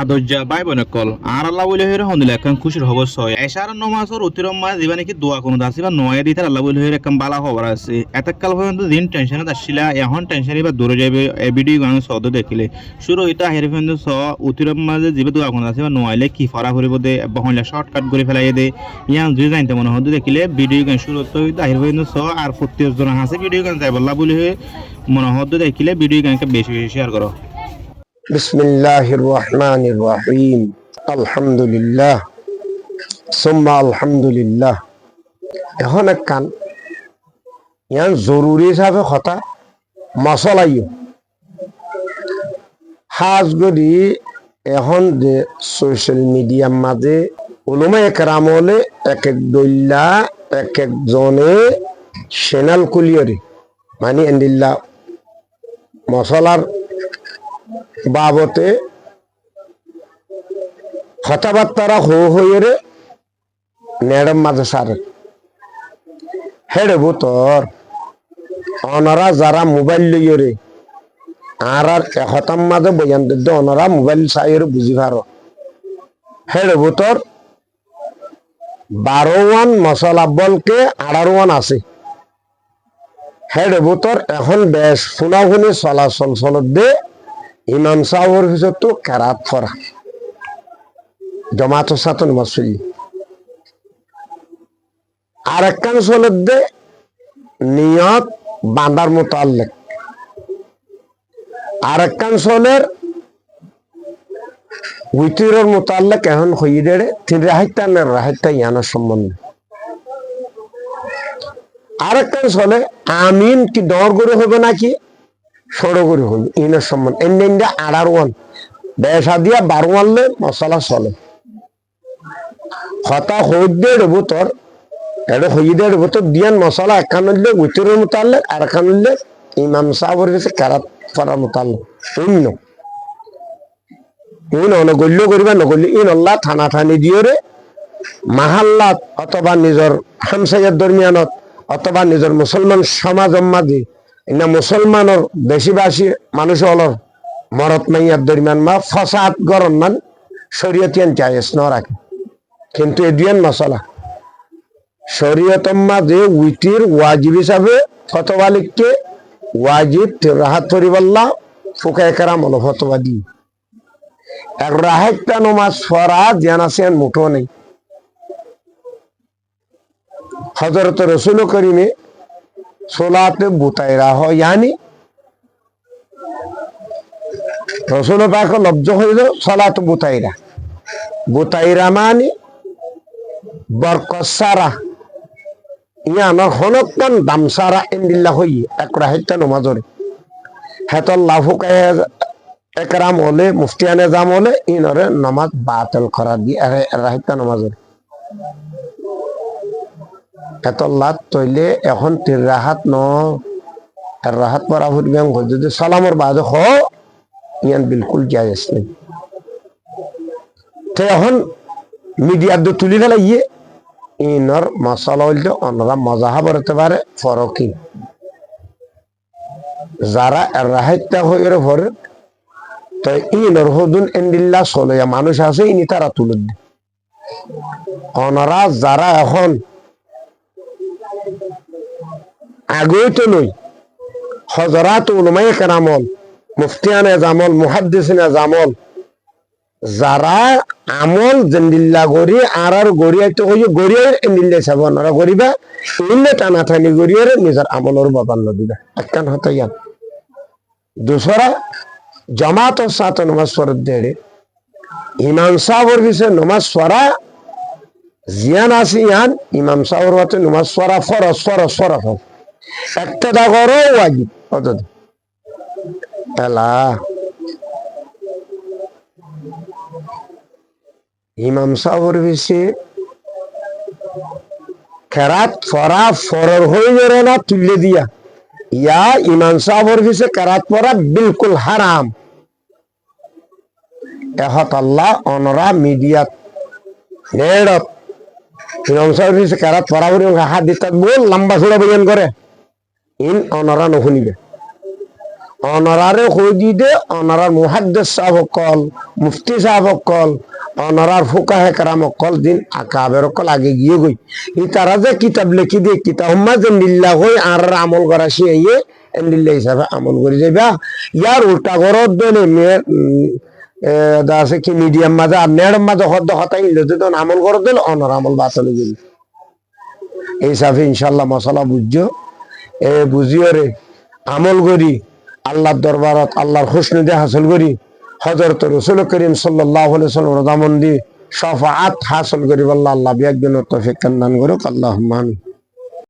আদর্জা by বনকল আর আল্লাহ বলে হইরে হন্দিলে একখান খুশির খবর ছয় এশার নমাজর অতিরম মাস দিবা নাকি দোয়া কোনো দাসি বা নয় দিতার আল্লাহ বলে হইরে একখান বালা খবর আছে এতকাল পর্যন্ত দিন টেনশনে আসছিলা এখন টেনশনে বা দূরে যাবে এ ভিডিও গান সদ দেখিলে শুরু এটা হেরে ফেন্দ স অতিরম মাঝে জিবে দোয়া কোনো দাসি বা নয়লে কি ফরা করিব দে বহনলে শর্টকাট করে ফেলাই দে ইয়ান দুই জানতে মনে হদ দেখিলে ভিডিও গান শুরু তো হেরে ফেন্দ স আর 40 জন আছে ভিডিও গান যাই বল্লা বলে মনে হদ দেখিলে ভিডিও গানকে বেশি বেশি শেয়ার করো। বিসমিল্লাহির রহমানির রহিম আলহামদুলিল্লাহ সুম্মা আলহামদুলিল্লাহ। এখন একখান ইয়ান জরুরি হিসাবে কথা মশলাইও হাজ গড়ি এখন যে সোশ্যাল মিডিয়ার মাঝে উলমা একরামলে এক এক দল্লা এক একজনে চ্যানেল খুলিয়রে মানে এন্দিল্লা মশলার বাবতে কথাবার্তারা হইরে নেড়ম মাঝে সারে হেড়ে ভূতর অনারা যারা মোবাইল লইরে আর হতাম মাঝে বয়ান দিতে অনারা মোবাইল চাইরে বুঝি পারো হেড়ে ভূতর 12 মশলা বলকে 18 আছে হেড়ে ভূতর এখন বেশ শুনাশুনি চলাচল চলত দে ইমাম সাহর পিছত তো কেরাত ফরা জমাত সাত নমাজ আর একখান চলত দে নিয়ত বান্দার মোতাল্লেক আর একখান চলের উইতিরের মোতাল্লেক এখন হই দেড়ে 3 রাহিতা না রাহিতা ইয়ানোর সম্বন্ধে আর একখান চলে আমিন কি ডর করে হবে নাকি সড়ো করে হইবে ইনের সম্বন্ধে এন্ডা 18 বেশা দিয়া 12 মশলা চলে হতা হইদের ভূতর এটা হইদের ভূতর দিয়ান মশলা একখান হইলে উইতিরের মোতাল্লেক আর একখান হইলে ইমাম সাহেবের কাছে কেরাত পড়ার মোতাল্লেক অন্য ইন অনগল্য করিবা নগল্য ইন আল্লাহ থানা থানি দিয়রে মাহাল্লাত অথবা নিজের হামসাইয়ার দরমিয়ানত অথবা নিজের মুসলমান সমাজ মাঝে না মুসলমানের বেশিবাসী মানুষ হলর মরত মাইয়ার দরমিয়ান মা ফসাদ গরম মান শরীয়তিয়ান জায়েজ ন রাখে কিন্তু এদিয়ান মশলা শরীয়ত মাঝে উইটির ওয়াজিব হিসাবে ফতোয়া লিখকে ওয়াজিব রাহাত পরিবাল্লা ফুকায়ে কেরাম হলো ফতোয়া দি এক রাহাতটা নমাজ পড়া জ্ঞান আছে মুঠো নেই হযরত রাসূল করিমে সোলাতে বুতাইরা হয় यानी রাসূল পাক লব্জ হইল সালাত বুতাইরা বুতাইরা মানে বরকসারা ইয়ানা হনকান দামসারা ইন্দিল্লাহ হই এক রাহিতা নমাজরে হাতাল্লাহ ফুকায়ে একরাম হলে মুফতিয়ানে জাম হলে ইনরে নামাজ বাতিল করা দি রাহিতা নমাজরে এতলাত তৈলে এখন 3 রাহাত ন রাহাত পড়া ফুটবেন যদি সালামর বাদ হ ইয়ান বিলকুল জায়েজ নেই তো এখন মিডিয়ার দে তুলি ফেলা ইয়ে ইনর মশলা হইলে অনরা মজাহাব হতে পারে ফরকি যারা রাহাতটা হইরে ভরে তো ইনর হদুন এন্ডিল্লা চলে মানুষ আছে ইনি তারা তুলে দে অনরা যারা এখন আগেই তো নই হযরত উলামায়ে কেরামল মুফতিয়ানে জামল মুহাদ্দিসিনে জামল যারা আমল জেন্দিল্লা গরি আর গরিয়া তো কই গরিয়া এন্দিল্লা সাবনারা গরিবা ইন্নে টানা টানি গরিয়ারে নিজের আমলর বাবান্ন দিবা একখান হতাইয়া দুসরা জামাত সাত নামাজ পড়তে দেড়ে ইমাম সাহেবের বিষয়ে নামাজ পড়া জিয়ান আছে ইয়ান ইমাম সাহেবের মতে নামাজ পড়া ফরজ ফরজ ফরজ একটা দাগরও ওয়াজিব অত এলা ইমাম সাহেবের বিষয়ে কেরাত পড়া ফরজ হয়ে যাবে না তুলে দিয়া ইয়া ইমাম সাহেবের বিষয়ে কেরাত পড়া বিলকুল হারাম এহত আল্লাহ অনরা মিডিয়াত নেড়ত ইমাম সাহেবের বিষয়ে কেরাত পড়া করে হাত দিতে বল লম্বা চূড়া বয়ান করে ইন অনরা নশুনিবে অনারারে কই দি দে অনারার মুহাদ্দিস সাহেব কল মুফতি সাহেব কল অনারার ফুকাহে কেরাম কল দিন আকাবের কল আগে গিয়ে গই ই তারা যে কিতাব লিখি দিয়ে কিতাব হুম্মা যে নিল্লা হই আর আমল করা শিয়ে এন্ডিল্লা হিসাবে আমল করে যাবা ইয়ার উল্টা গরদ দনে মেয়ের আছে কি মিডিয়াম মাঝে আর নেড় মাঝে হদ্দ হতাই নিলে তখন আমল করে দিল অনার আমল বাঁচালে গেল এই হিসাবে ইনশাল্লাহ মশলা বুঝছো এ বুঝিও রে আমল করি আল্লাহর দরবারত আল্লাহর খুশনুদে হাসিল করি হযরত রাসূল করিম সাল্লাল্লাহু আলাইহি ওয়াসাল্লাম রদামন্দি শাফাআত হাসিল করি আল্লাহ বিয়াক দিন তৌফিক দান করুক আল্লাহুম্মা আমিন।